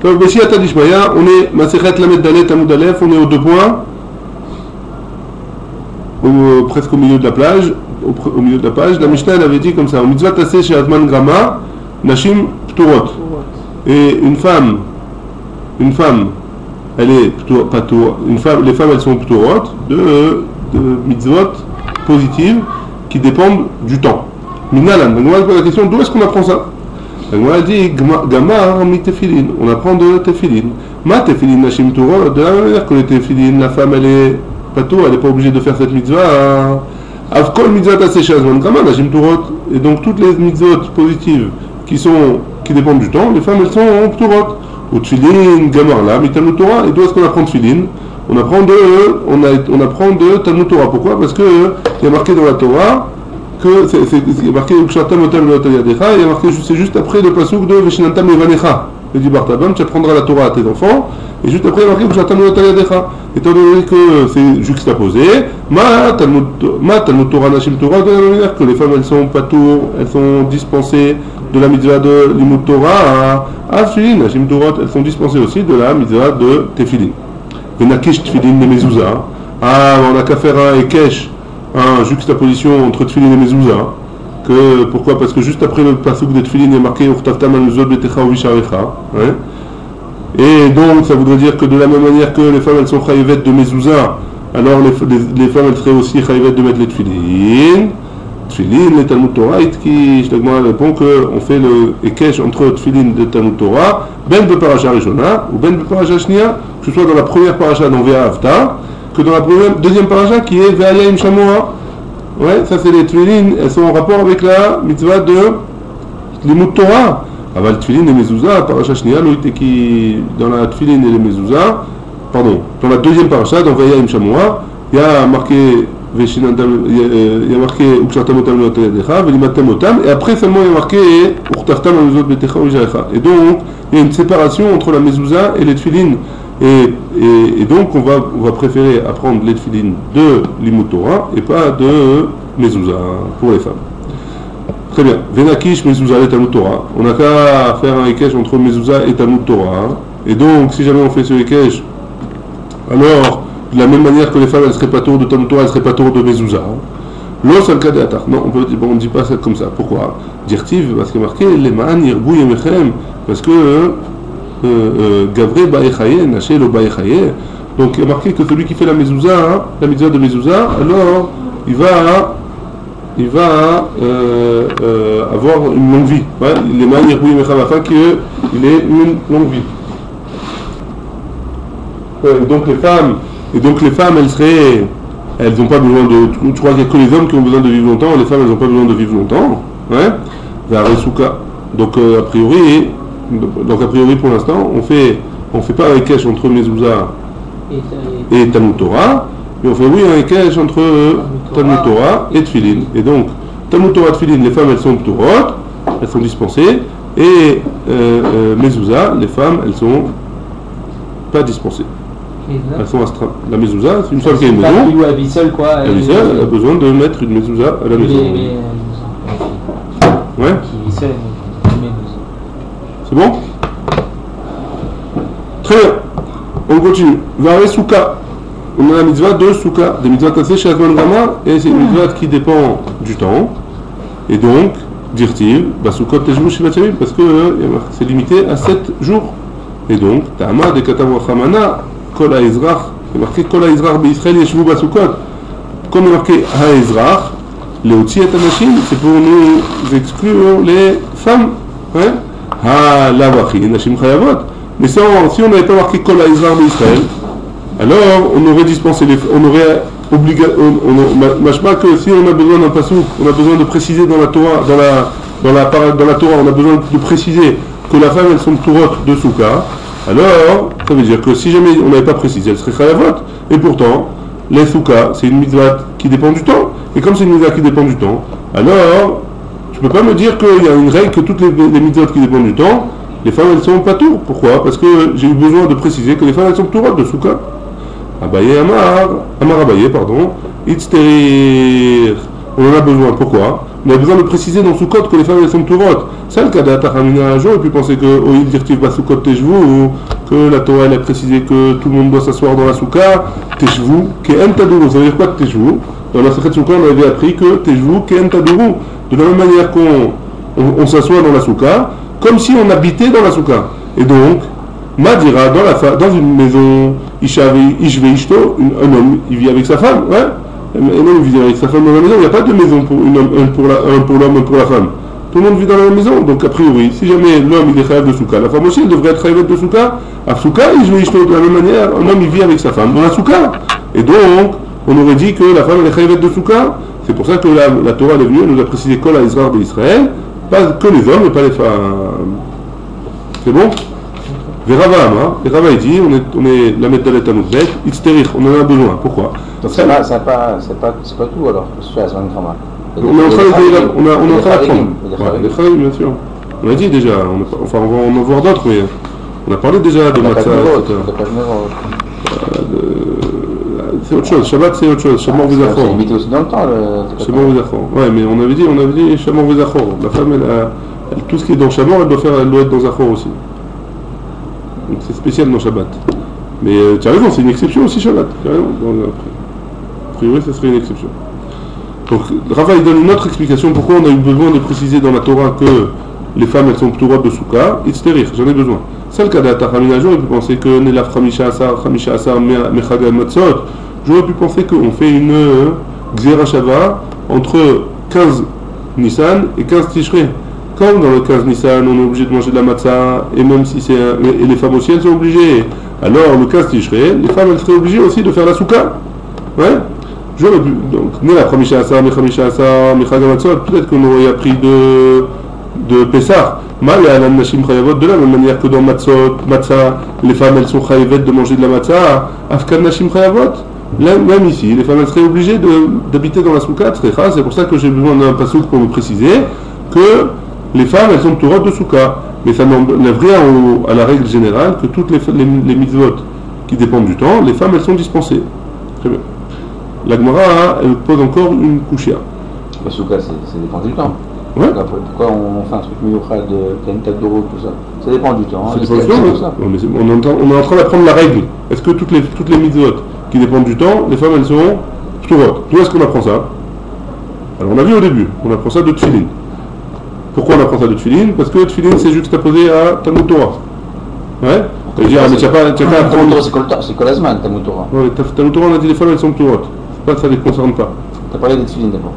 Donc, Bessiata Dishmaya, on est Masechet Lamed Dalet Amud Aleph, on est aux 2 points, presque au milieu de la plage, au milieu de la page. La Mishnah elle avait dit comme ça, au mitzvah tassé chez Azman Grama, Nashim Pturot. Et une femme, elle est patour, les femmes elles sont pturot de mitzvot positives qui dépendent du temps. Minalan, donc on va poser la question, d'où est-ce qu'on apprend ça? On a dit Gamar mi tefilin, on apprend de tefilin. Ma tefilin Nashim Pturot, de la même manière que les tefilin, la femme elle est patour, elle n'est pas obligée de faire cette mitzvah. Avkol mitzvah tassé chez Azman Grama, Nashim Pturot. Et donc toutes les mitzvot positives qui dépendent du temps, les femmes elles sont en pturot. Ou tfilin gamarla, mais Talmud Torah. Et d'où est-ce qu'on apprend tfilin? On apprend de Talmud Torah. Pourquoi? Parce que il y a marqué dans la Torah que il y a marqué Ukshatam otam lo yadecha, il y a marqué c'est juste après le pasuk de Veshinantam evanecha. Il dit Bartabam, tu apprendras la Torah à tes enfants. Et juste après il y a marqué Ukshatam lo yadecha. Étant donné que c'est juxtaposé, ma Talmud Torah Nashim Torah, de la même manière que les femmes elles sont patour, elles sont dispensées de la mitzvah de Limud Torah à Tfilin, Nashim Torah, elles sont dispensées aussi de la mitzvah de Tefilin. Venakish Tfilin et Mezouza. On n'a qu'à faire un Ekesh, une juxtaposition entre Tfilin et Mezouza. Pourquoi? Parce que juste après le pasuk de Tfilin, il y a marqué Urtavtam al-Zod betecha u visharecha. Et donc ça voudrait dire que de la même manière que les femmes elles sont chayivet de Mezouza, alors les femmes elles seraient aussi chayivet de mettre les Tfilin. Tfilin, les Talmud Torah, qui répond qu'on fait le Ekesh entre Tfilin de Talmud Torah, ben be parasha Rishona ou ben be parasha Shnia, que ce soit dans la première parasha dans Vea Avta, que dans la deuxième parasha qui est Ve'aya im Shamoa. Ouais, ça c'est les Tfilin, elles sont en rapport avec la mitzvah de Limud Torah. Aval Tfilin et Mezouza, parasha Shnia, qui dans la Tfilin et les Mezouza, pardon, dans la deuxième parasha, dans Ve'aya im Shamoa, il y a marqué il y a marqué Ukshatam otam lo yadecha, velimatem otam, et après seulement il y a marqué Urtavtam al-Zod betecha u visharecha. Et donc il y a une séparation entre la mezouza et les tfilin. Et donc on va préférer apprendre les tfilin de Limud Torah et pas de mezouza pour les femmes. Très bien. Venakish mezouza et Talmud Torah. On n'a qu'à faire un ekesh entre mezouza et Talmud Torah. Et donc si jamais on fait ce ekesh, alors de la même manière que les femmes elles seraient pas tour de Talmud Torah, elles seraient pas tour de mezouza. L'os al kadeatar. Non, on ne dit pas ça comme ça. Pourquoi? Dirtiv, parce qu'il est marqué les man yirgou yemechem, parce que Gavré Baechaye, Naché lo Baechaye. Donc il y a marqué que celui qui fait la mezouza, la mitzvah de mezouza, alors il va avoir une longue vie. Ouais, les man yirgou yemechem, afin qu'il ait une longue vie. Et donc les femmes, elles n'ont pas besoin de. Tu crois qu'il n'y a que les hommes qui ont besoin de vivre longtemps, les femmes elles n'ont pas besoin de vivre longtemps. Ouais. Donc a priori pour l'instant, on fait pas un ekesh entre mezouza et Talmud Torah, mais on fait un ekesh entre Talmud Torah et Tfilin. Et donc Talmud Torah et Tfilin, les femmes elles sont pturot, elles sont dispensées, et mezouza, les femmes elles sont pas dispensées. Elles sont astreintes. La mezouza, c'est une femme qui a une maison. Elle vit seule quoi. Elle vit seule, elle a besoin de mettre une mezouza à la maison. Ouais. Qui vit seule, c'est bon? Très bien. On continue. Varé souka. On a la mitzvah de souka. Des mitzvahs tassés chez Azman Grama, et c'est une mitzvah qui dépend du temps. Et donc, dire-t-il, Soukot tejmou shivat yamim, parce que c'est limité à 7 jours. Et donc, Ta'ama de Katav Wachamana, Kol HaEzrach, c'est marqué Kol HaEzrach B'Israël Yeshvu Basukot. Comme il est marqué HaEzrach, les Otsi et Anashim, c'est pour nous exclure les femmes. Ouais? Ha-Lavachin, Nashim Chayavot. Mais si on n'avait pas marqué Kol HaEzrach B'Israël, alors on aurait dispensé les on aurait obligé, machma que si on a besoin d'un pasouk, on a besoin de préciser dans la Torah, dans la Torah, on a besoin de préciser que la femme elles sont tourotes de souka, alors ça veut dire que si jamais on n'avait pas précisé, elle serait chayavot. Et pourtant, les souka, c'est une mitzvah qui dépend du temps. Et comme c'est une mitzvah qui dépend du temps, alors tu peux pas me dire qu'il y a une règle que toutes les mitzvahs qui dépendent du temps, les femmes elles sont pas tours. Pourquoi? Parce que j'ai eu besoin de préciser que les femmes elles sont tourotes de souka. Abaye Amar Abaye, pardon, Itzterir. On en a besoin. Pourquoi? On a besoin de préciser dans Soukot que les femmes elles sont pturotes. C'est le cas d'Atahamina. J'aurais pu penser que Oïd Dirtiv Basukot Teshvu, ou que la Torah elle a précisé que tout le monde doit s'asseoir dans la Souka, Teshvu, Ke'en Taduru. Ça veut dire quoi Teshvu? Dans la Sechet Souka, on avait appris que Teshvu, Ke'en Taduru. De la même manière qu'on s'assoit dans la Souka, comme si on habitait dans la Souka. Et donc, Madira, dans une maison, Ishve Ishto, un homme, il vit avec sa femme, ouais. Un homme vit avec sa femme dans la maison, il n'y a pas de maison pour un pour l'homme, un pour la femme. Tout le monde vit dans la même maison, donc a priori, si jamais l'homme il est chayav de souka, la femme aussi elle devrait être chayav de souka. À souka, Ishve Ishto, de la même manière, un homme il vit avec sa femme dans la souka. Et donc, on aurait dit que la femme elle est chayav de souka. C'est pour ça que la Torah est venue, elle nous a précisé Kol Israël d'Israël, pas que les hommes et pas les femmes. C'est bon? Verava Amar, et Rava dit, on est la Medalet Amudbet, Itzterich, on en a besoin. Pourquoi? Donc c'est pas tout alors, je à on est en train d'apprendre. Les Chalim, bien sûr. On a dit déjà, on va en voir d'autres, mais on a parlé déjà de Matzah, etc. C'est autre chose, Shabbat c'est autre chose, Shamor Vizachor. C'est limité aussi dans le temps. Shamor Vizachor. Ouais, mais on avait dit Shamor Vizachor. La femme, tout ce qui est dans Shamor, elle doit être dans Zachor aussi. Donc c'est spécial dans Shabbat. Mais tu as raison, c'est une exception aussi Shabbat. Tu as raison. A priori, ce serait une exception. Donc Rava il donne une autre explication pourquoi on a eu besoin de préciser dans la Torah que les femmes elles sont pturotes de Souka. Itzterich, j'en ai besoin. C'est le cas d'Atahamina. J'aurais pu penser que Nelaf Chamisha Asar Mechaga Matzot. J'aurais pu penser qu'on fait une Gzera Shava entre 15 Nissan et 15 Tishrei. Comme dans le 15 Nissan, on est obligé de manger de la matzah, et même si c'est et les femmes aussi, elles sont obligées. Alors, le 15 Tishrei, les femmes, elles seraient obligées aussi de faire la souka. Ouais. J'aurais pu. Donc, Nela Chamisha Asar, Mechamisha Asar, Mechaga Matzot, peut-être qu'on aurait appris de Pessah. Mal et Alan Nashim Chayavot, de la même manière que dans Matzah, les femmes, elles sont chayavet de manger de la matzah. Afkan Nashim Chayavot. Même ici, les femmes, elles seraient obligées d'habiter dans la souka, c'est pour ça que j'ai besoin d'un passouk pour me préciser que les femmes, elles sont pturotes de souka, mais ça n'enlève rien à la règle générale que toutes les mitzvot qui dépendent du temps, les femmes, elles sont dispensées. Très bien. La Gemara, elle pose encore une couchia. Le souka, ça dépend du temps. Ouais. Pourquoi on fait un truc miyuchad, une tête d'euro, tout ça? Ça dépend du temps. Ça dépend du temps, mais on est en train d'apprendre la règle. Est-ce que toutes les mitzvot qui dépendent du temps, les femmes, elles sont pturotes? D'où est-ce qu'on apprend ça? Alors, on a vu au début, on apprend ça de Tfilin. Pourquoi on apprend ça de Tfilin? Parce que Tfilin c'est juxtaposé à Talmud Torah. Ouais. Mais tu n'as pas apprendre. C'est Kolazman, Talmud Torah. Ouais, Talmud Torah, on a dit les femmes elles sont pturotes. Ça ne les concerne pas. Tu as parlé des Tfilin d'abord.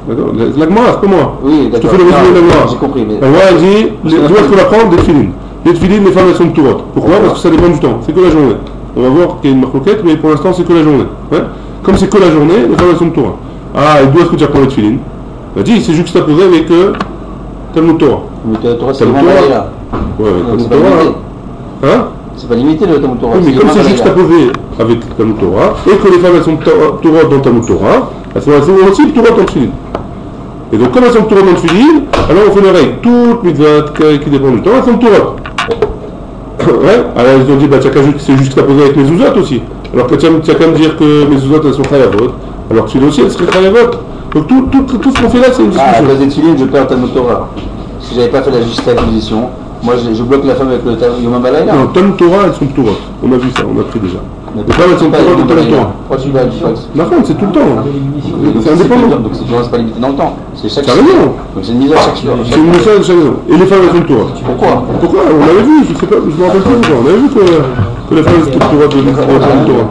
D'accord. La Gemara, c'est pas moi. Oui, je te fais le résumé de la Gemara. J'ai compris. La Gemara dit d'où est-ce qu'on apprend des Tfilin? Les Tfilin, les femmes elles sont pturotes. Pourquoi? Parce que ça dépend du temps. C'est que la journée. On va voir qu'il y a une marcoquette, mais pour l'instant c'est que la journée. Ouais. Comme c'est que la journée, les femmes elles sont pturotes. Ah, et d'où est-ce que tu apprends les Tfilin? On a dit c'est juxtaposé avec Talmud Torah. Mais Talmud Torah, c'est vraiment là. Ouais, Talmud Torah. Hein? C'est pas limité le Talmud Torah. Oui, mais comme c'est juxtaposé avec Talmud Torah, et que les femmes elles sont pturotes dans Talmud Torah, elles sont aussi pturotes en Tfilin. Et donc comme elles sont pturotes dans Tfilin, alors on fait les règles. Toutes mitzvot qui dépendent du temps, elles sont pturotes. Ouais. Alors ils ont dit bah c'est juxtaposé avec mes ouzot aussi. Alors que tu as qu'à me dire que mes ouzot elles sont chayavot, alors Tfilin aussi elles seraient chayavot. Donc tout ce qu'on fait là, c'est une discussion. Ah, à cause des Tfilin, je perds Talmud Torah. Si j'avais pas fait la juste acquisition, moi je bloque la femme avec le Yom HaBalayla. Non, Talmud Torah, elles sont pturotes. On a vu ça, on a pris déjà. Les femmes, elles sont pturotes de Talmud Torah. Pourquoi tu vas dire La femme, c'est tout le temps. C'est indépendant. Donc c'est pas limité dans le temps. C'est chaque jour. Donc c'est une mise à chaque jour. C'est une mise à chaque jour. Et les femmes, elles sont pturotes. Pourquoi? On l'avait vu, je sais pas, je me rappelle plus pourquoi. On avait vu que les femmes, elles étaient pturotes de Talmud Torah.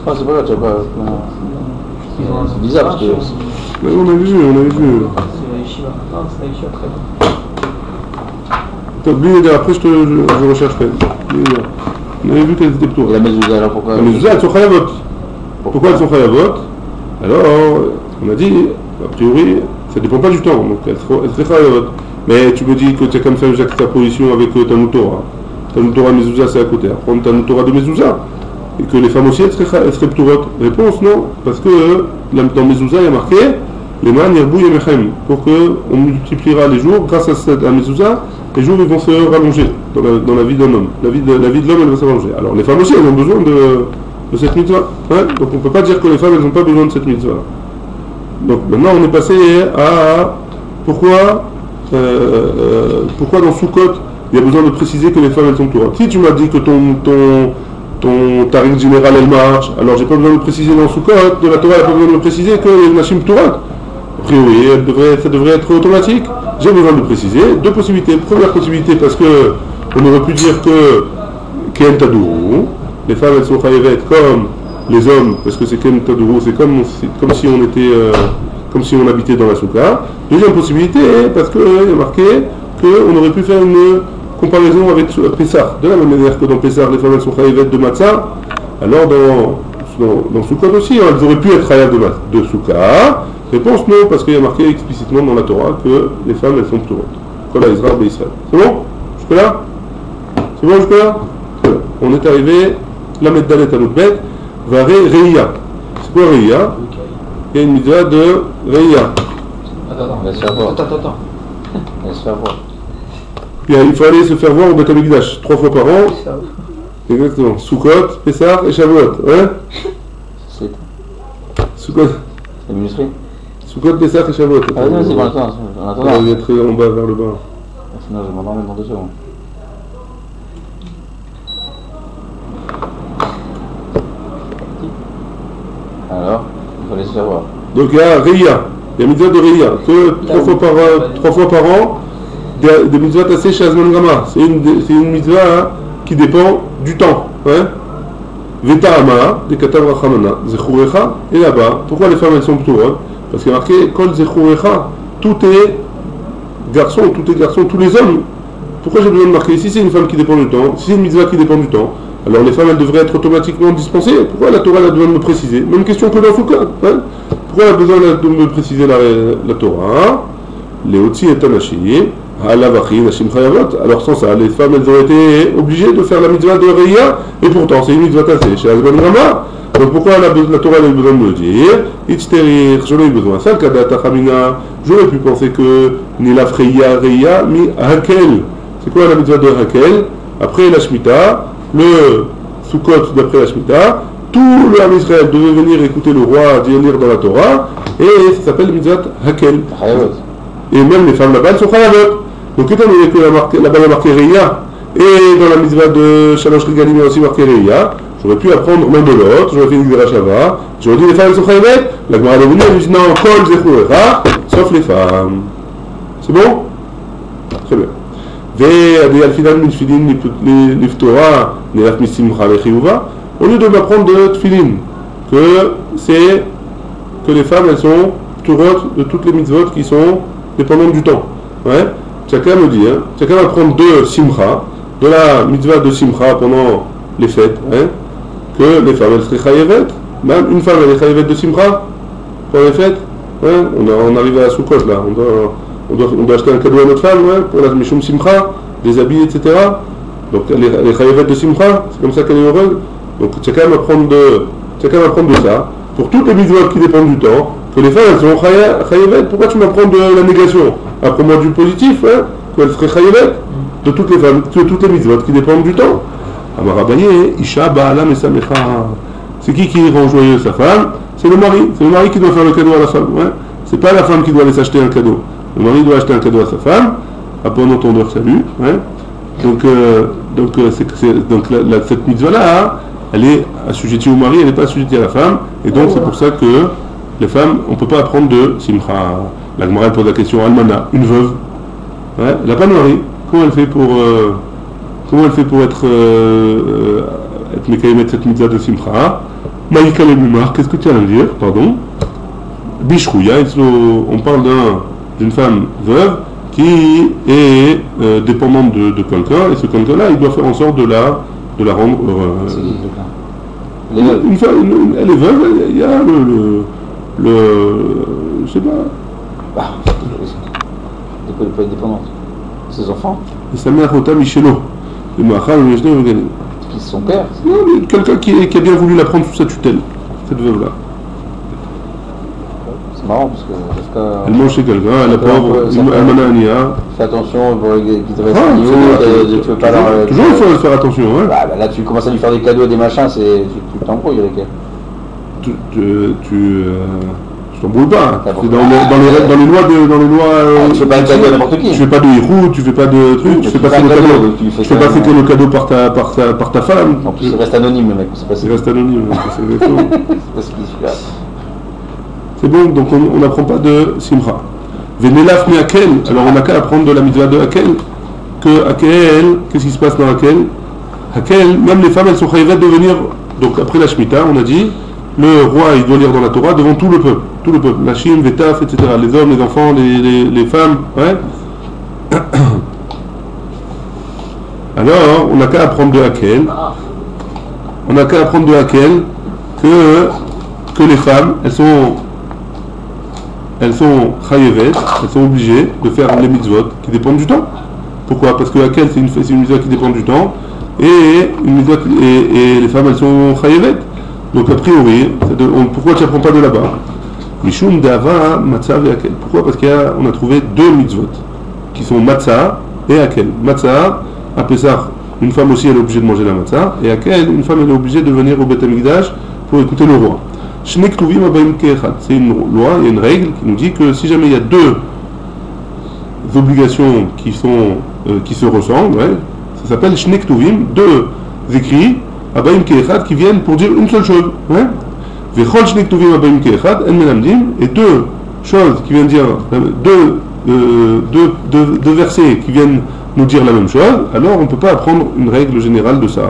Ah, c'est pas grave, tu vois pas. C'est bizarre parce que. Mais on avait vu. C'est la Yeshiva. Non, c'est la Yeshiva, très bien. T'as oublié, après je rechercherai. On avait vu qu'elles étaient pturotes. Et la mezouza, alors pourquoi? La mezouza, elles sont chayavot. Pourquoi elles sont chayavot? Alors, on a dit, a priori, ça dépend pas du temps, donc elles seraient chayavot. Mais tu me dis que tu as comme fait une juxtaposition avec Talmud Torah. Talmud Torah mezouza, c'est à côté. Prendre Talmud Torah de mezouza. Et que les femmes aussi elles seraient pturotes. Réponse non, parce que dans Mezouza il y a marqué les man yerbou yemechem, pour qu'on multipliera les jours grâce à Mezouza, les jours ils vont se rallonger dans la vie d'un homme. La vie de l'homme elle va s'allonger. Alors les femmes aussi elles ont besoin de cette mitzvah. Ouais, donc on ne peut pas dire que les femmes elles n'ont pas besoin de cette mitzvah. Donc maintenant on est passé à pourquoi dans Soukot il y a besoin de préciser que les femmes elles sont Torah. Si tu m'as dit que ton tarif général elle marche, alors j'ai pas besoin de préciser dans Soukot, de la Torah elle n'a pas besoin de me préciser que les Nashim Torah. A priori ça devrait être automatique. J'ai besoin de préciser deux possibilités. Première possibilité parce que on aurait pu dire que Ken Tadourou, les femmes elles sont chayevet comme les hommes, parce que c'est Ken Tadourou, c'est comme si on était comme si on habitait dans la Souka. Deuxième possibilité, parce qu'il y a marqué qu'on aurait pu faire une comparaison avec Pessah. De la même manière que dans Pessah, les femmes elles sont chayevet de Matzah, alors dans Soukot aussi, elles auraient pu être chayevet de Souka. Réponse non, parce qu'il y a marqué explicitement dans la Torah que les femmes elles sont Torah. Voilà, Israël et Israël. C'est bon? Jusque-là? C'est bon jusque-là? On est arrivé, la Meddalet à notre bête, Vare Reia. C'est quoi Reia? Il y a une mitzvah de Reia. Attends, laisse faire voir. Attends. Laisse faire voir. Il fallait se faire voir au Beth Amikdash 3 fois par an. Exactement. Soukot, Pessah et Shavuot. Hein? C'est Soukot. la minuterie. Soukot, Pessah et Shavuot. Ah non, c'est bon, attends. En attendant. On va être en bas vers le bas. Sinon, je m'endors même dans 2 secondes. Alors, il faut laisser faire voir. Donc il y a Reia. Il y a mitzvah de Reia. Que 3 fois par an, des mitzvahs tassés chez Azman Gama. C'est une mitzvah qui dépend du temps. Hein? Veta Ama, des Katav Rachamana, Zechurecha, et là-bas, pourquoi les femmes elles sont plutôt parce qu'il y a marqué Kol Zechurecha, tout est garçon, tous les hommes. Pourquoi j'ai besoin de marquer ici? C'est une femme qui dépend du temps, si c'est une mitzvah qui dépend du temps, alors les femmes elles devraient être automatiquement dispensées. Pourquoi la Torah a besoin de me préciser? Même question que dans Souka. Hein? Pourquoi elle a besoin de me préciser la Torah? Léotzi et Tanashi, Halavachi, Nashim Chayavot. Alors sans ça, les femmes elles auraient été obligées de faire la mitzvah de Reia, et pourtant c'est une mitzvah tassée chez Azman Rama. Donc pourquoi la Torah a eu besoin de me le dire? Itzterir, j'en ai eu besoin. Ça, Kadata Chamina, j'aurais pu penser que ni la Freya, Reia, ni Hakel. C'est quoi la mitzvah de Hakel? Après la Shemitah, le Sukkot d'après la Shemitah, tout le Ham Israël devait venir écouter le roi lire dans la Torah, et ça s'appelle mitzvah Hakel. Et même les femmes là-bas, elles sont Chayavot. Donc étant donné que là-bas il y a marqué Reia, et dans la mitzvah de Shalosh Regalim il y a aussi marqué Reia, j'aurais pu apprendre l'un de l'autre, j'aurais fait une Xerashava, j'aurais dit les femmes elles sont Chayavot, la Gemara est venue, elle dit non, Kol Zechurecha, sauf les femmes. C'est bon? Très bien. Au lieu de m'apprendre de tfilin, que les femmes elles sont turot de toutes les mitzvot qui sont dépendantes du temps. Ouais. Chacun me dit, chacun va prendre de simcha, de la mitzvah de simcha pendant les fêtes, que les femmes elles seraient chayevet. Même une femme elle est chayevet de simcha pendant les fêtes. On arrive à la Soukot là. On doit acheter un cadeau à notre femme, pour la Mishum Simcha, des habits, etc. Donc elle est chayevet de Simcha, c'est comme ça qu'elle est heureuse. Donc chacun va prendre de ça, pour toutes les mitzvot qui dépendent du temps, que les femmes elles sont chayevet. Pourquoi tu m'apprends de la négation? Apprends-moi du positif, qu'elle serait chayevet de toutes les femmes, de toutes les mitzvot qui dépendent du temps. Amarabaye, Isha Ba'ala Mesamecha. C'est qui rend joyeuse sa femme? C'est le mari qui doit faire le cadeau à la femme. C'est pas la femme qui doit aller s'acheter un cadeau. Le mari doit acheter un cadeau à sa femme, à bon entendeur salut. Donc cette mitzvah-là, elle est assujettie au mari, elle n'est pas assujettie à la femme. Et donc c'est pour ça que les femmes, on ne peut pas apprendre de simcha. La Gemara pose la question Almana, une veuve. Elle n'a pas de mari. Comment elle fait pour être mekayem cette mitzvah de simcha? Maïka le Mumar, qu'est-ce que tu as à dire? Pardon. Bishrouya, on parle d'une femme veuve qui est dépendante de quelqu'un, et ce quelqu'un-là, il doit faire en sorte de la rendre heureuse. Une femme, elle est veuve, il y a je sais pas. De quoi elle peut être dépendante? Ses enfants? Et sa mère, Rota Michelo. Et Mahal, Qui son père? Non, mais quelqu'un qui a bien voulu la prendre sous sa tutelle, cette veuve-là. C'est marrant parce que elle mange chez quelqu'un, la pauvre, Almana Ania. Fais attention pour qui te reste tu veux pas leur... Toujours il faut faire attention, là tu commences à lui faire des cadeaux et des machins, tu pas t'embrouilles avec elle. Tu t'embrouilles pas. Ah, C'est dans les lois tu fais pas de cadeau à n'importe qui. Tu fais pas de héros, tu fais pas de trucs, tu fais pas fêter le cadeau. Tu fais pas fêter le cadeau par ta femme. En plus, il reste anonyme, le mec, c'est pas Il reste anonyme. C'est exactement. C'est ce qu'il suit là. C'est bon, donc on n'apprend pas de Simra. Venelaf mi Akel, alors on n'a qu'à apprendre de la mitzvah de Akel, que Akel, qu'est-ce qui se passe dans Akel? Akel, même les femmes elles sont chayavet de venir, donc après la Shemitah, on a dit, le roi il doit lire dans la Torah devant tout le peuple, Nashim, Vetaf, etc., les hommes, les enfants, les femmes, ouais. Alors, on n'a qu'à apprendre de Akel, que les femmes, elles sont chayevet, elles sont obligées de faire les mitzvot qui dépendent du temps. Pourquoi? Parce que Akel c'est une mitzvah qui dépend du temps et les femmes elles sont chayevet. Donc a priori, pourquoi tu n'apprends pas de là-bas? Mishum d'ava matzah et Akel. Pourquoi? Parce qu'on a trouvé deux mitzvot qui sont matzah et Akel. Matzah, à Pessah, une femme aussi elle est obligée de manger la matzah et Akel, une femme elle est obligée de venir au Beth Amikdash pour écouter le roi. C'est une loi, il y a une règle qui nous dit que si jamais il y a deux obligations qui se ressemblent, ouais, ça s'appelle Shnei Ktuvim, deux écrits Abayim Keechad qui viennent pour dire une seule chose. Ouais. Vechol Shnei Ktuvim Abayim Keechad En Menamdim, et deux choses qui viennent dire deux versets qui viennent nous dire la même chose, alors on ne peut pas apprendre une règle générale de ça.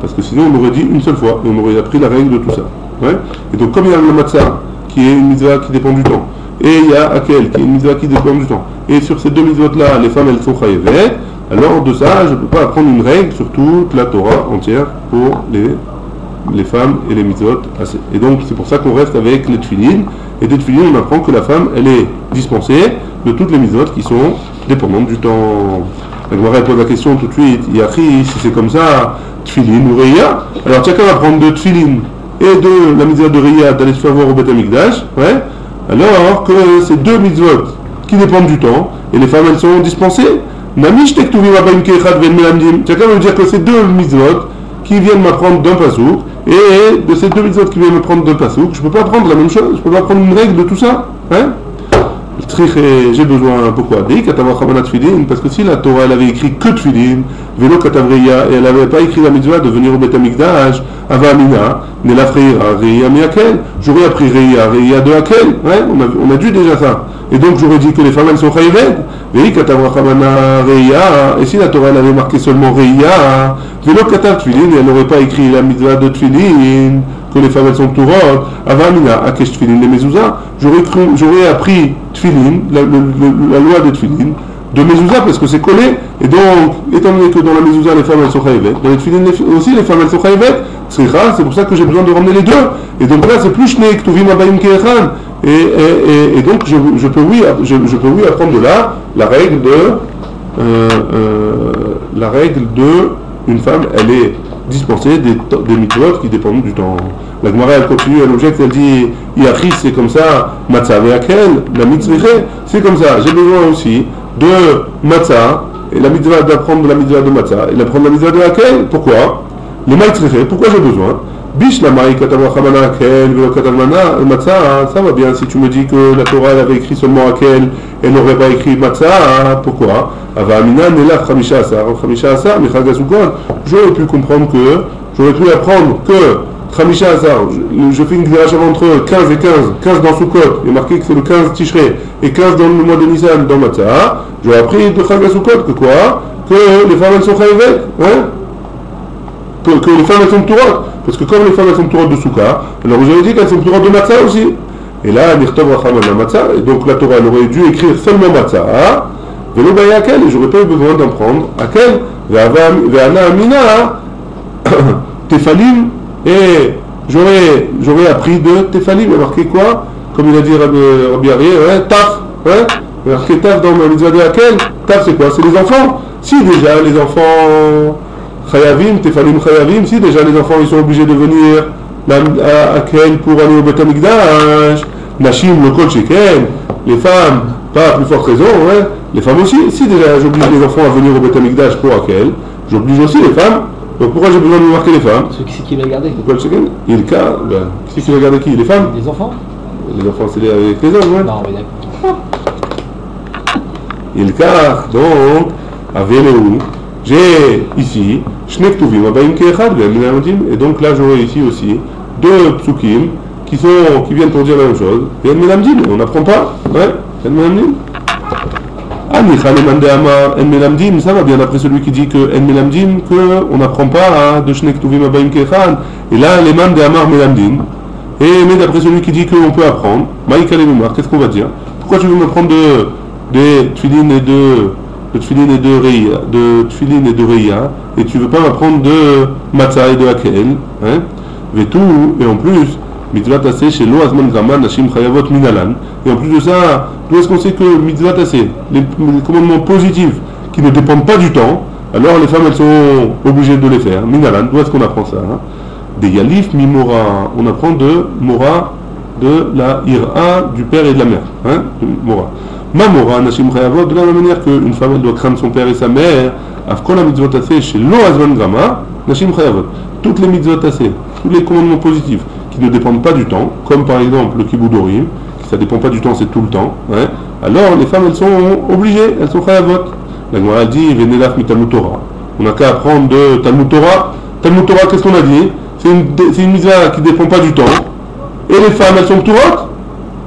Parce que sinon on aurait dit une seule fois et on aurait appris la règle de tout ça. Ouais. Et donc comme il y a le matzah qui est une mitzvah qui dépend du temps et il y a Akel qui est une mitzvah qui dépend du temps et sur ces deux mitzvot là les femmes elles sont chayevet, alors de ça je ne peux pas apprendre une règle sur toute la Torah entière pour les femmes et les mitzvot assez. Et donc c'est pour ça qu'on reste avec les tefillin et des tefillin on apprend que la femme elle est dispensée de toutes les mitzvot qui sont dépendantes du temps. Donc on va répondre à la question tout de suite. Yachi, si c'est comme ça, tefillin ou reya, alors chacun va prendre de tefillin et de la mitzvah de Riyah d'aller se faire voir au Beth Amikdash, ouais, alors que c'est deux mitzvot qui dépendent du temps, et les femmes elles sont dispensées. Namish tektuvim abayim keechad ven melamdim. Chacun veut dire que c'est deux mitzvot qui viennent m'apprendre d'un pasouk, et de ces deux mitzvot qui viennent me prendre d'un pasouk, je ne peux pas apprendre la même chose, je ne peux pas prendre une règle de tout ça, hein. J'ai besoin, pourquoi? Parce que si la Torah elle avait écrit que tefillin, vélo katavreya, et elle n'avait pas écrit la mitzvah de venir au Beth Amikdash, avamina, nela freira, reya mi Akel, j'aurais appris reya de Akel, ouais, on a dû déjà ça. Et donc j'aurais dit que les femmes elles sont chayevet, vei katavrechamana reya, et si la Torah elle avait marqué seulement reya, vélo katav tefillin, et elle n'aurait pas écrit la mitzvah de tefillin, que les femmes elles sont tourot, avamina, akesh tefillin les mezouza, j'aurais appris tefillin, la loi des tefillin, de mezouza parce que c'est collé, et donc, étant donné que dans la mezouza les femmes elles sont chayevet, dans les tefillin aussi les femmes elles sont chayevet, c'est pour ça que j'ai besoin de ramener les deux, et donc là c'est plus Shnei Ktuvim Abayim Keechad, et donc je peux oui apprendre de là la règle de une femme elle est dispensée des mitzvot qui dépendent du temps. La Gemara elle continue, elle objecte, elle dit Yachi c'est comme ça, matzah ve'akel, la mitzvah c'est comme ça, j'ai besoin aussi de matzah, et la mitzvah d'apprendre la mitzvah de matzah, et d'apprendre la mitzvah de akel, pourquoi? Les maïtzrechés, pourquoi j'ai besoin? Bish la maï katavachamana akel, velo katavmana matzah, ça va bien si tu me dis que la Torah elle avait écrit seulement akel, et n'aurait pas écrit matzah, pourquoi? Avamina nela chamisha asar, mechag hasukot, j'aurais pu comprendre que, j'aurais pu apprendre que Chamisha Asar, je fais une déclaration entre 15 et 15 dans Sukkot, il est marqué que c'est le 15 Tishrei, et 15 dans le mois de Nissan dans Matzah, j'ai appris de Chag Sukkot que quoi? Que les femmes elles sont chayevet, hein? Que les femmes elles sont Torah, parce que comme les femmes elles sont Torah de Sukkah, alors j'avais dit qu'elles sont Torah de Matzah aussi. Et là, Nirtov Rachamana Matzah, et donc la Torah elle aurait dû écrire seulement Matzah, Velo Baya Akel, et j'aurais pas eu besoin d'en prendre Akel, Ve'ana Amina, Tefalim, et j'aurais appris de Tefalim, il a marqué quoi? Comme il a dit Rabbi Arié, ouais, Taf, ouais, il a marqué Taf dans la mitzvah de Akel. Taf c'est quoi? C'est les enfants. Si déjà les enfants Chayavim, Tefalim Chayavim, si déjà les enfants ils sont obligés de venir à Akel pour aller au Beth Amikdash, Nashim, le Kol Sheken, les femmes, pas à plus forte raison, ouais, les femmes aussi, si déjà j'oblige les enfants à venir au Beth Amikdash pour Akel, j'oblige aussi les femmes Donc pourquoi j'ai besoin de marquer les femmes? C'est qui va garder? Pourquoi le second? Il y a le cas, qui c'est qui va garder qui? Les femmes? Les enfants? Les enfants, c'est avec les hommes, ouais. Non, mais d'accord. Il y a le cas, donc, à Véléou, j'ai ici, Shnek Tuvim, Abaim Kechad, et donc là j'aurai ici aussi deux psukim qui viennent pour dire la même chose. Et on n'apprend pas, ouais, ça va bien d'après celui qui dit que on n'apprend pas de Shnek Tuvim Abaim Kechad, et là les man de Amar Melamdin, mais d'après celui qui dit qu'on peut apprendre, Maïka Lemumar, qu'est-ce qu'on va dire? Pourquoi tu veux me prendre des tfilin et de reia, et tu veux pas m'apprendre de matzah et de hakel, hein? Et en plus, mitzvah tassé chez lo azman grama nashim chayavot minalan, et en plus de ça, d'où est-ce qu'on sait que mitzvah tassé, les commandements positifs qui ne dépendent pas du temps, alors les femmes elles sont obligées de les faire, minalan, d'où est-ce qu'on apprend ça, hein? Des yalif mimora, on apprend de mora, de la ira du père et de la mère, hein? De mora. Mamora, Nashim Chayavot, de la même manière qu'une femme elle doit craindre son père et sa mère, Afkol mitzvot tassé chez Lo Azman Grama, Nashim Chayavot. Toutes les mitzvot tassé, tous les commandements positifs qui ne dépendent pas du temps, comme par exemple le Kiboudorim, ça ne dépend pas du temps, c'est tout le temps, hein, alors les femmes elles sont obligées, elles sont Chayavot. La Gemara dit Venelaf mi Talmud Torah. On n'a qu'à apprendre de Talmud Torah. Talmud Torah, qu'est-ce qu'on a dit? C'est une mitzvah qui ne dépend pas du temps, et les femmes elles sont Torah.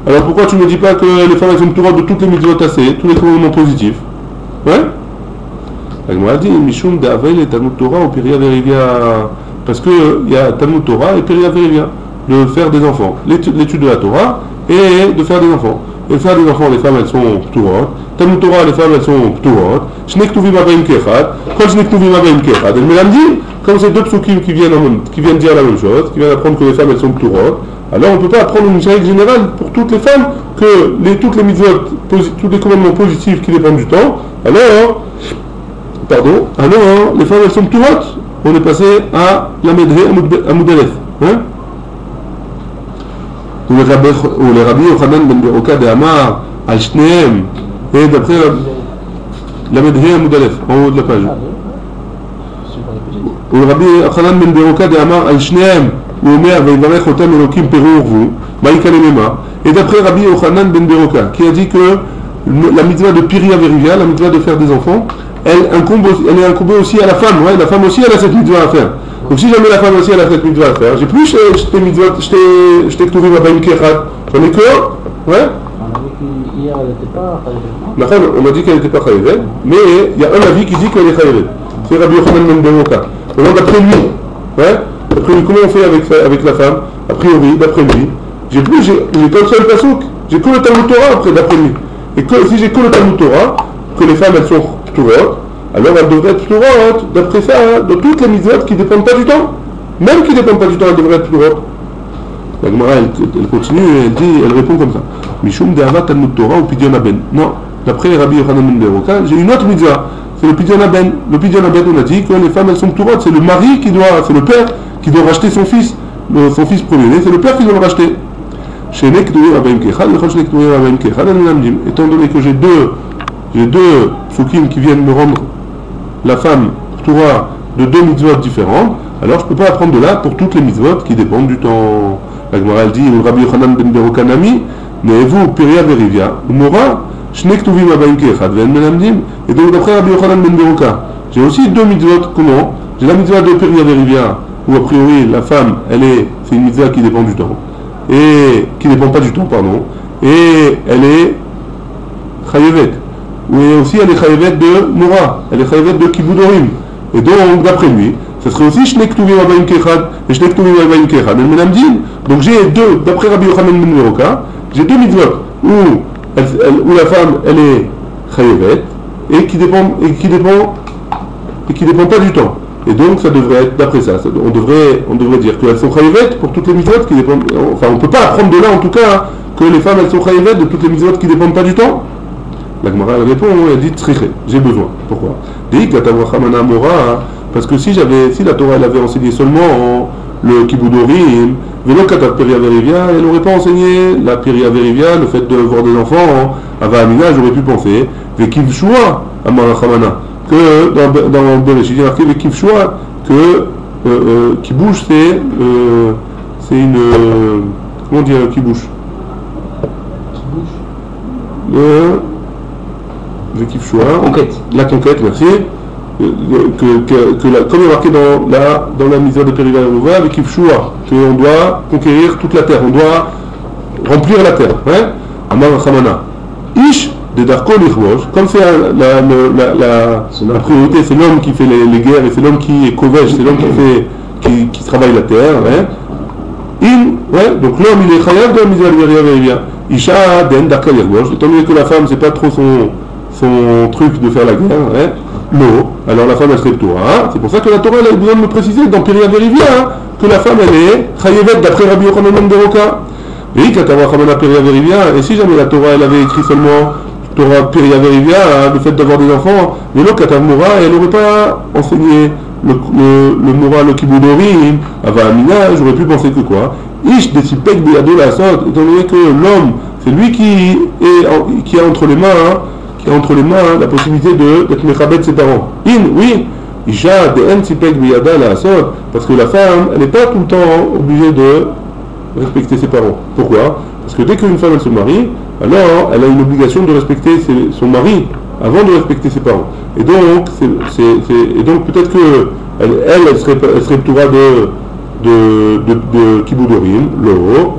Alors pourquoi tu ne me dis pas que les femmes elles sont Torah de toutes les mitzvot tassées, tous les commandements positifs? Ouais? La Gemara dit Mishum d'Avel et Talmud Torah au Piria Verivia. Parce qu'il y a Talmud Torah et Piria Verivia, de faire des enfants, l'étude de la Torah et de faire des enfants. Et de faire des enfants, les femmes elles sont Torah. Talmud Torah, les femmes elles sont Torah. Shnek Tuvim Abaim Kechad. Quand Shnek Tuvim Abaim Kechad, elle me l'a dit, comme c'est deux psukim qui viennent dire la même chose, qui viennent apprendre que les femmes elles sont Torah. Alors on ne peut pas apprendre une règle générale pour toutes les femmes que toutes les mitzvot, tous les commandements positifs qui dépendent du temps. Alors les femmes elles sont Torah. On est passé à la Medhe Amoudalef. Hein? Ou les Rabbi Yochanan ben Beroka de Amar al Shneem, et d'après la Medhe Amoudalef, en haut de la page. Ou le Rabbi Yochanan ben Beroka de Amar al Shneem, ou Omer Veivarech Otam Elokim Perurvu, Maïka Lemema, et d'après Rabbi Yochanan ben Beroka, qui a dit que la mitzvah de Piria Verivia, la mitzvah de faire des enfants, elle est incombée aussi à la femme, ouais, la femme aussi elle a cette mitzvah à faire. Donc si jamais la femme aussi elle a cette mitzvah à faire, j'ai plus j'étais Ktuvim Abaim Kechad, j'en ai que un, ouais. Hier elle n'était pas chayavet. On a dit qu'elle n'était pas chayavet, mais il y a un avis qui dit qu'elle est chayavet. C'est Rabbi Yochanan ben Beroka. Donc d'après lui, ouais, d'après lui, comment on fait avec la femme? A priori, d'après lui, j'ai qu'un seul pasouk, j'ai que le Talmud Torah après d'après lui. Et si j'ai que le Talmud Torah, que les femmes elles sont Torah, alors elles devraient être Torah, d'après ça, hein, de toutes les mitzvot qui ne dépendent pas du temps. Même qui ne dépendent pas du temps, elles devraient être Torah. La Gemara elle continue et elle répond comme ça. Mishum de'avat Talmud Torah ou Pidyon Aben. Non, d'après Rabbi Yochanan ben Beroka, j'ai une autre mitzvah, c'est le Pidyon Aben. Le Pidyon Aben, on a dit que les femmes elles sont Torah, c'est le mari c'est le père qui doit racheter son fils premier-né, c'est le père qui doit le racheter. Étant donné que j'ai deux psukim qui viennent me rendre la femme Torah de deux mitzvot différentes, alors je ne peux pas apprendre de là pour toutes les mitzvot qui dépendent du temps. La Gemara elle dit Rabbi Yochanan ben Beroka Nami, Ne'evu Piria Verivia, Umora, Shnek Tuvim Abaim Kechad Ve'en Melamdim. Et donc d'après Rabbi Yochanan ben Beroka, j'ai aussi deux mitzvot. Comment? J'ai la mitzvah de Piria Verivia, où a priori la femme c'est une mitzvah qui dépend du temps. Et qui ne dépend pas du temps, pardon, et elle est chayevet, ou aussi elle est chayevet de Mora, elle est chayevet de Kiboudorim, et donc d'après lui, ce serait aussi Shnek Tuvim Abaim Kechad, et Shnek Tuvim Abaim Kechad, elle Melamdin. Donc j'ai deux, d'après Rabbi Yochanan ben Beroka, j'ai deux mitzvot, où la femme elle est chayevet, et qui dépend pas du temps. Et donc ça devrait être d'après ça, on devrait dire qu'elles sont chayevet pour toutes les mitzvot qui dépendent, enfin on ne peut pas apprendre de là en tout cas hein, que les femmes elles sont chayevet de toutes les mitzvot qui ne dépendent pas du temps. La Gemara elle répond, elle dit tzriche, j'ai besoin. Pourquoi? Parce que si la Torah elle avait enseigné seulement le Kiboudorim, Velo Katav Piria Verivia, elle n'aurait pas enseigné la Piria Verivia, le fait de voir des enfants, Ava Amina, j'aurais pu penser, Vekiv Shua, Amara Chamana, que dans Bereshit, il y a marqué Vekiv Shua, que qui bouge, c'est une comment dire qui bouge? Le kifchoua. Conquête. La conquête, merci. Comme il est marqué dans la misère de Périva Rouva, avec kifchoua, qu'on doit conquérir toute la terre, on doit remplir la terre. Amar Chamana. Ish de Darko Lichvosh, comme c'est la priorité, c'est l'homme qui fait les guerres et c'est l'homme qui est kovej, c'est l'homme qui travaille la terre. Donc l'homme il est chayav de la misère de Périva. Isha den Darko Lichvosh, étant donné que la femme c'est pas trop son truc de faire la guerre, l'eau, alors la femme elle serait Torah. C'est pour ça que la Torah elle a besoin de me préciser dans Périva Verivia que la femme elle est chayavet d'après Rabbi Yochanan ben Roka. Oui, et si jamais la Torah elle avait écrit seulement Torah Périva Verivia, le fait d'avoir des enfants, mais le Katav Moura, elle n'aurait pas enseigné le Moura, le Kibudorim, Ava Amina, j'aurais pu penser que quoi? Ish Desipek Beyado la Sot, étant donné que l'homme, c'est lui qui a entre les mains, la possibilité d'être Mechabet de ses parents. Oui, Isha de Sipek Beyada la Sot, parce que la femme, elle n'est pas tout le temps obligée de respecter ses parents. Pourquoi? Parce que dès qu'une femme elle se marie, alors elle a une obligation de respecter son mari avant de respecter ses parents. Et donc, peut-être que elle serait Torah de Kibudorim, l'eau,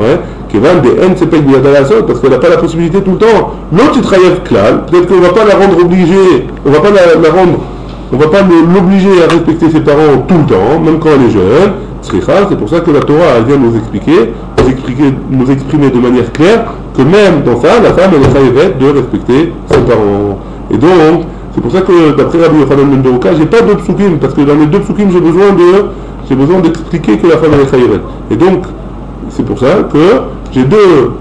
Kevan de N Sepek Biyadalasot, parce qu'elle n'a pas la possibilité tout le temps. L'autre c'est Trayev Klal, peut-être qu'on ne va pas la rendre obligée, on va pas l'obliger à respecter ses parents tout le temps, même quand elle est jeune. C'est pour ça que la Torah elle vient nous exprimer de manière claire que même dans ça, la femme elle est chayavet de respecter ses parents. Et donc, c'est pour ça que d'après Rabbi Yochanan ben Roka, j'ai pas deux psukim, parce que dans les deux psukim j'ai besoin d'expliquer que la femme elle est chayavet. Et donc, c'est pour ça que j'ai deux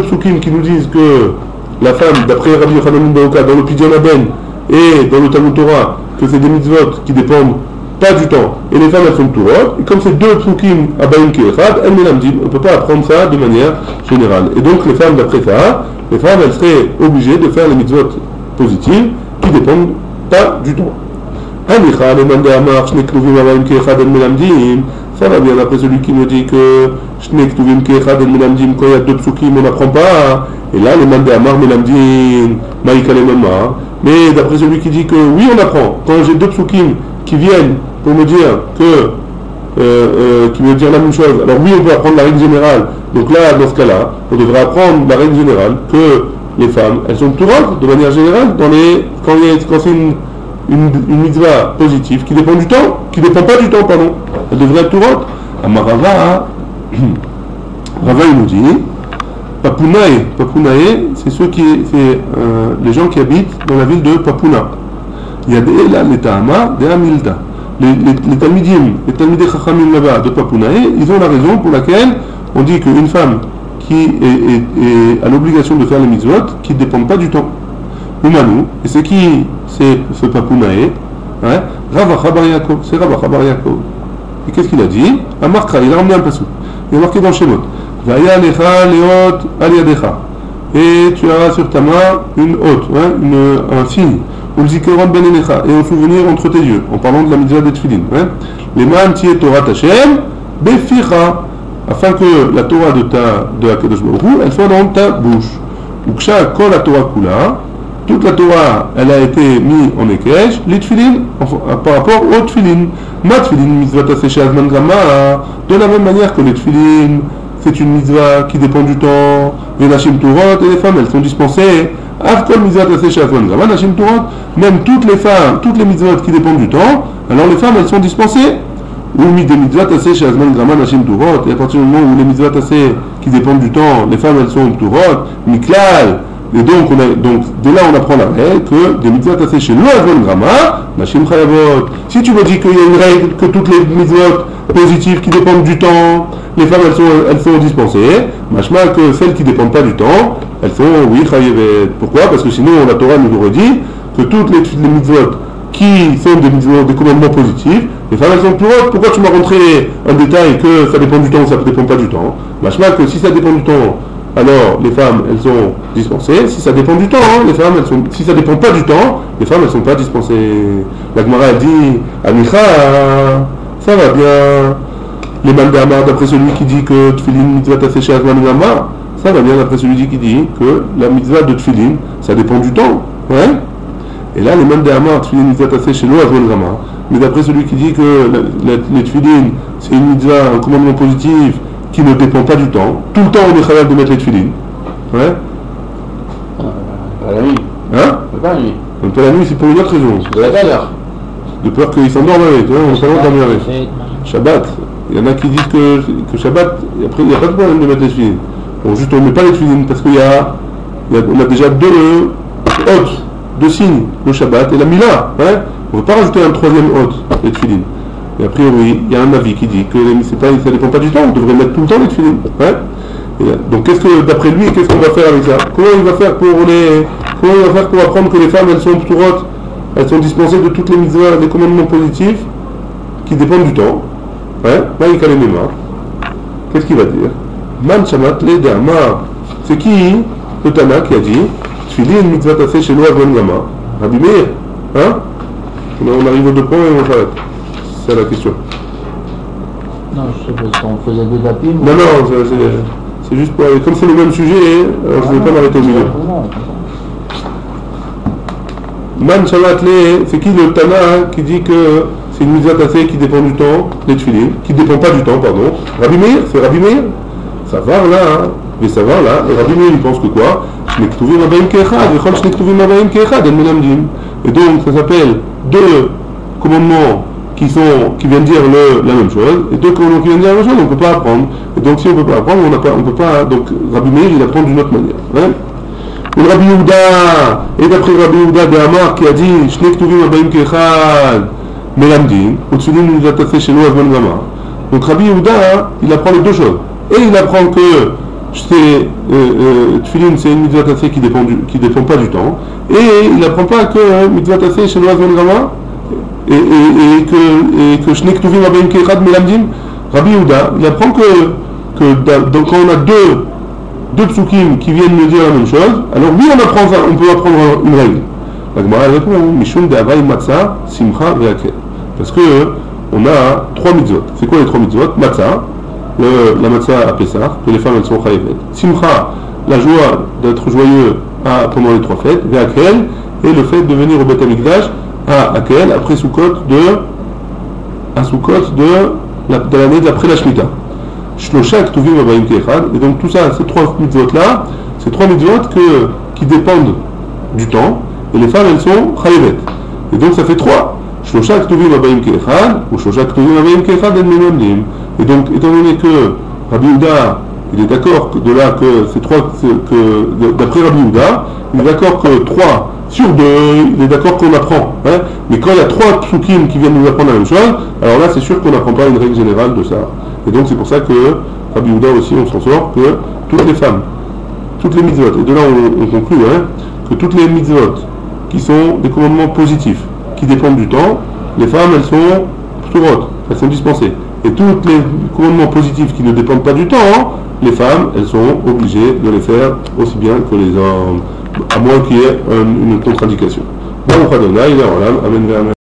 psukim qui nous disent que la femme, d'après Rabbi Yochanan ben Roka, dans le Pidyon Aben et dans le Talmud Torah, que c'est des mitzvot qui dépendent pas du temps, et les femmes elles sont Torah, et comme c'est deux psukim abayim keechad, elles melamdim, on ne peut pas apprendre ça de manière générale. Et donc les femmes d'après ça, elles seraient obligées de faire les mitzvot positives qui dépendent pas du temps. Anicha, le mandé amar, shne ktuvim abayim keechad el melamdim, ça va bien après celui qui me dit que shne ktuvim keechad el melamdim, quand il y a deux psukim on n'apprend pas, et là le mandé amar melamdim, maïka le mama, mais d'après celui qui dit que oui on apprend, quand j'ai deux psukim qui viennent pour me dire qui veut dire la même chose. Alors oui, on peut apprendre la règle générale. Donc là, dans ce cas-là, on devrait apprendre la règle générale que les femmes, elles sont Torah de manière générale quand c'est une mitzvah positive qui dépend du temps, qui dépend pas du temps, pardon. Elle devrait être Torah. Amarava, Rava il nous dit, Papunae, c'est les gens qui habitent dans la ville de Papuna. Il y a des là, les Tahama, des Hamilta. Les Talmidim Chachamim là-bas de Papunae, ils ont la raison pour laquelle on dit qu'une femme qui a l'obligation de faire les mitzvot, qui ne dépendent pas du temps. Umanu, et c'est qui c'est ce Papunae? Ravacha Bar Yaakov, c'est Ravacha Bar Yaakov. Et qu'est-ce qu'il a dit? Amarkra, il a ramené un passou. Il a marqué dans Shemot. Vaya lecha leot al yadecha. Et tu auras sur ta main une haute, un signe. Et au souvenir entre tes yeux, en parlant de la mitzvah des tefillin. Les man tié Torah Hashem, beficha, afin que la Torah de Hakadosh Baruch Hu, elle soit dans ta bouche. Uksha kol la Torah kula, toute la Torah, elle a été mise en ékesh, les tefillin, par rapport aux tefillin. Ma tefillin mitzvah taseh azman grama, de la même manière que les tefillin, c'est une mitzvah qui dépend du temps. Venashim Torot, et les femmes, elles sont dispensées. Avkol mitzvot aseh azman grama, nashim Torot. Même toutes les femmes, toutes les mitzvot qui dépendent du temps, alors les femmes elles sont dispensées. Ou mis des mitzvot assez chez Azman Grama Nashim Turot, et à partir du moment où les mitzvot assez qui dépendent du temps, les femmes elles sont Turot, Miklal, et donc dès là on apprend la règle que des mitzvot assez chez le Azman Grama, Nashim Chayavot. Si tu me dis qu'il y a une règle que toutes les mitzvot positives qui dépendent du temps, les femmes elles sont dispensées, machma que celles qui ne dépendent pas du temps, elles sont oui Chayavet. Pourquoi? Parce que sinon la Torah nous aurait dit que toutes les mitzvot qui sont des mitzvot, des commandements positifs, les femmes elles sont plus hautes. Pourquoi tu m'as montré un détail que ça dépend du temps ou ça ne dépend pas du temps? Machma que si ça dépend du temps, alors les femmes elles sont dispensées. Si ça dépend du temps, les femmes elles sont. Si ça dépend pas du temps, les femmes elles sont pas dispensées. La Gemara dit Amicha, ça va bien. Les Mandamar, d'après celui qui dit que Tfilin mitzvah taseh chez Azman Gama, ça va bien d'après celui qui dit que la mitzvah de Tfilin, ça dépend du temps. Ouais. Et là, les Mandamar, Tfilin mitzvah taseh chez lo Azman Gama. Mais d'après celui qui dit que les Tfilin, c'est une mitzvah, un commandement positif qui ne dépend pas du temps. Tout le temps, on est capable de mettre les Tfilin. Ouais. Pas la nuit. Hein? Pas la nuit. Donc pas la nuit, c'est pour une autre raison. De la galère. De peur qu'ils s'endorment avec. On ne s'endort dormir avec. Shabbat. Il y en a qui disent que Shabbat, après il n'y a pas de problème de mettre les tefilines. Bon, juste on ne met pas les tefilines parce on a déjà deux hôtes, deux signes, le Shabbat et la Mila. Ouais. On ne va pas rajouter un troisième hôte, les tefilines. Et a priori, il y a un avis qui dit que ça ne dépend pas du temps, on devrait mettre tout le temps les tefilines. Ouais. Donc d'après lui, qu'est-ce qu'on va faire avec ça? Comment il va faire pour apprendre que les femmes elles sont p'turotes, elles sont dispensées de toutes les mitzvahs, des commandements positifs qui dépendent du temps? Ouais, qu'est-ce qu'il va dire? Man shamat le da'amar. C'est qui le Tana qui a dit Tfilin mitzvah taseh chez lo Azman Gama? Rabbi Meir. Hein? On arrive aux deux points et on s'arrête. C'est la question. Non, je sais pas si on faisait des tapis. Non, c'est juste pour. Comme c'est le même sujet, alors je ne vais pas m'arrêter au milieu. Man shamat le, c'est qui le Tana qui dit que c'est une mitzvah taseh qui dépend du temps, les tefilin, qui ne dépend pas du temps, pardon. Rabbi Meir, c'est Rabbi Meir. Ça va là, hein. Mais ça va là. Et Rabbi Meir, il pense que quoi? Et donc, ça s'appelle deux commandements qui viennent dire la même chose, et deux commandements qui viennent dire la même chose, on ne peut pas apprendre. Et donc, si on ne peut pas apprendre, on peut pas. Donc, Rabbi Meir, il apprend d'une autre manière. Hein? Ou Rabbi Yehuda, et d'après Rabbi Yehuda de Amar qui a dit Shnei Ktuvim Abayim Kechad. Melamdin, ou Tfilin nous a tassé chez nous à Azman Gama. Donc Rabbi Yehuda, il apprend les deux choses. Et il apprend que Tfilin c'est une mitzvah tassé qui dépend pas du temps. Et il n'apprend pas que mitzvah tassé chez nous à Azman Gama et que Shnei Ktuvim Abayim Kechad Melamdin. Rabbi Yehuda, il apprend que quand on a deux psukim qui viennent nous dire la même chose, alors lui on apprend ça, on peut apprendre une règle. La Gemara répond Mishum de Havai Matzah, Simcha Ve'akel. Parce que on a trois mitzvot. C'est quoi les trois mitzvot? Matzah, la matzah à Pessah, que les femmes elles sont chayavet. Simcha, la joie d'être joyeux pendant les trois fêtes. Ve'akel, et le fait de venir au Beth Amikdash à Akel après Sukkot de l'année d'après la Shemitah. Shlosha Ktuvim Abayim Kechad. Et donc tout ça, ces trois mitzvot là, ces trois mitzvot qui dépendent du temps. Et les femmes elles sont chayavet. Et donc ça fait trois. Shlosha Ktuvim Abayim Kechad ou Shlosha Ktuvim Abayim Kechad en Melamdim. Et donc étant donné que Rabbi Yehuda il est d'accord de là que c'est trois, d'après Rabbi Yehuda, il est d'accord que 3 sur 2, il est d'accord qu'on apprend. Hein, mais quand il y a 3 psukim qui viennent nous apprendre la même chose, alors là c'est sûr qu'on n'apprend pas une règle générale de ça. Et donc c'est pour ça que Rabbi Yehuda aussi on s'en sort que toutes les femmes, toutes les mitzvot, et de là on conclut que toutes les mitzvot qui sont des commandements positifs, qui dépendent du temps, les femmes elles sont p'turotes, elles sont dispensées. Et tous les commandements positifs qui ne dépendent pas du temps, les femmes elles sont obligées de les faire aussi bien que les hommes, à moins qu'il y ait une contre-indication. Baruch Adonai, Amen.